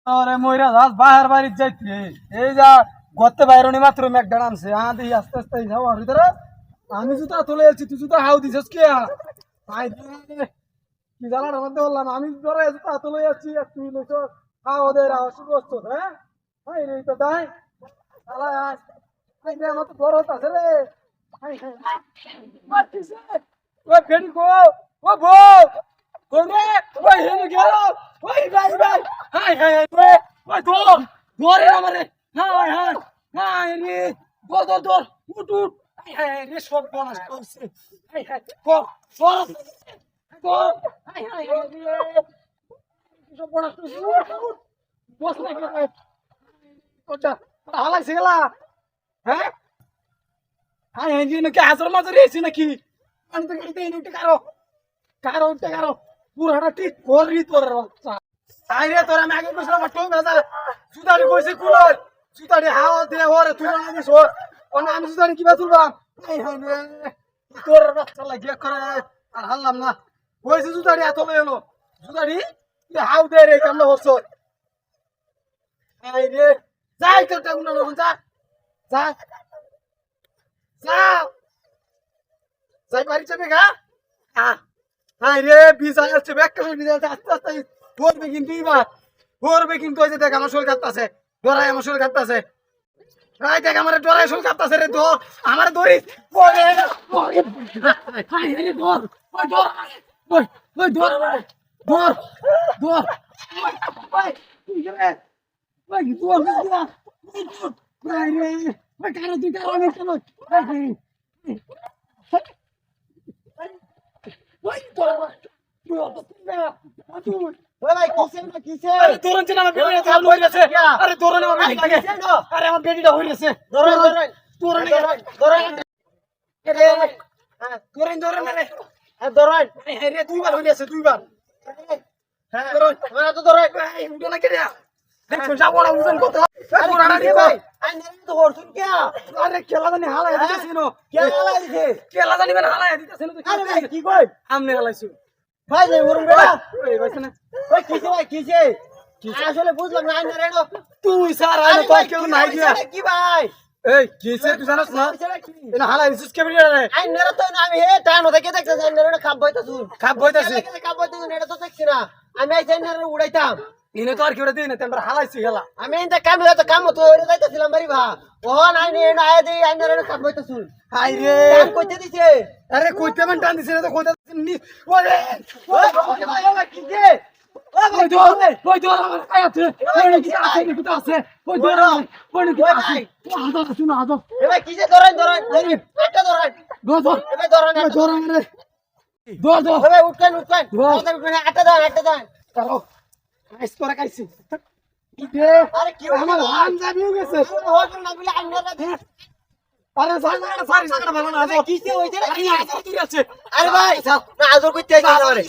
আরে মইরা যাস বাহার বাড়ির যাইতে এই যা গতে বাইরনি মাত্র ম্যাকডান আনছে আদি আস্তে আস্তে যাও আর ভিতরে আমি জুতা তুলে আছি তুই জুতা হাউ দিছস কি আই কি জানার মধ্যে বললাম আমি ধরে জুতা তুলে আছি আর তুই লইছ হাও দে রাও সুবস্ত হ্যাঁ হাই রে তো দাই আলা আই রে মত বড় হতাছে রে হাই হাই মারতিছে ও ফেরি গো ও বউ কোনে ওই হেনে গেল ওই ভাই ভাই হাই হাই হাই ওই দৌড় দৌড়ে আমারে হাই হাই হাই রে দৌড় দৌড় দৌড় উঠ উঠ হাই হাই রে সব বনাস করছে হাই হাই কর কর কর হাই হাই রে সব বনাস করছে উঠ বস না কে কোটা হালাইছে গেলা হ্যাঁ হাই হাই রে নাকি হাজার মাঝে রেছি নাকি আমি তো গাড়িতে এনে উঠে কারো কারো উঠে কারো পুরাটা ঠিক করলি তোর বাচ্চা তাই রে তোরা আমি আগে কইছিলাম আমার টোং গাছা সুতারি কইছে কুলর সুতারি হাওয়া দে ওরে তুই না দিস ওনা আমি সুতারি কিবা তুলবাম এই হাই রে তোর বাচ্চা লাগিয়া করে আর হাললাম না কইছে সুতারি এত লইলো সুতারি হাও দে রে কামনা হচ্ছ এই রে যাই তোর টাগুন না যা যা যা যাই বাড়ি যাবে গা হাই রে বিজা আসছে ব্যাক করে বিজা আস্তে আস্তে ধরবে কিন্তু এবার ধরবে কিন্তু ওই যে দেখ আমার শরীর কাঁপতাছে ডরাই আমার শরীর কাঁপতাছে এই দেখ আমার ডরাই শরীর কাঁপতাছে রে ধর আমার ধরিস পড়ে হাই রে ধর ওই ধর ওই ধর ধর ধর ওই তুই রে ওই ধর না হাই রে ওই কারো তুই কারো আমি কেন ওই ধর তুই অত না তুই ওই ভাই কিসে কিসে আরে তোরন চিনা আমার বেটিটা চালু হই গেছে আরে তোরন আমার বেটি লাগে আরে আমার বেটিটা হই গেছে ধরো ধরো তোরন ধরো তোরন তোরন রে ধরো এই রে দুইবার হই গেছে দুইবার হ্যাঁ তোরা তো ধরো এই উঠো না কেডা দেখছো যাবো না উজন কত আরে কি ভাই আই নেন তো হরছুন কে আরে খেলা জানি হালাই দিতেছ নো কে লাগা দিছে খেলা জানি মানে হালাই দিতেছ নো আরে ভাই কি কই আমনে হালাইছো ভাই যে ওরম বেড়া এই বাইছ না ওই কিসে ভাই কিসে আসলে বুঝলাম না আই নেন তুই স্যার আরে তো কেউ নাই দিয়া কি ভাই এই কিসে তুই জানাস না এনা হালাই দিছিস কে বেটিটা রে আই নেন তো আমি হে টাইম থেকে দেখছ আই নেন খাব বইতাছু খাপ বইতাছি খাব বইতাছু এটা তো দেখছি না আমি আই নেন উড়াইতাম ইনে তো আর কেউ দিই না তেমরা হালাইছি খেলা আমি ইনতে কাম হইতো কাম তো ওরে যাইতাছিলাম বাড়ি ভা ও নাই নে না আয় দেই আই নেন খাব বইতাছু হাই রে কাম কইতে দিছে আরে কইতে মান টান দিছিস না তো কইতে ওরে ওই ভাই ভাই কিসে ওই দর আমার আয়াতে এই কি আছে কি তো আছে ওই দর ওই কি আছে আদা শুনো আদা এ ভাই কিসে ধরেন ধরেন ধরেন একটা ধরেন দর এ ভাই ধরেন দর রে দর এ ভাই উঠকেন উঠকেন একটা দেন একটা দেন কারো আইস করে কাইছি ইতে আরে কি আমার হাম জানিও গেছে হল না বলে আইনা দে আরে জানা সারি জায়গাটা ভালো না কিসে হইছে আরে আজর তুই আছে আরে ভাই না আজর কইতে আইছে আরে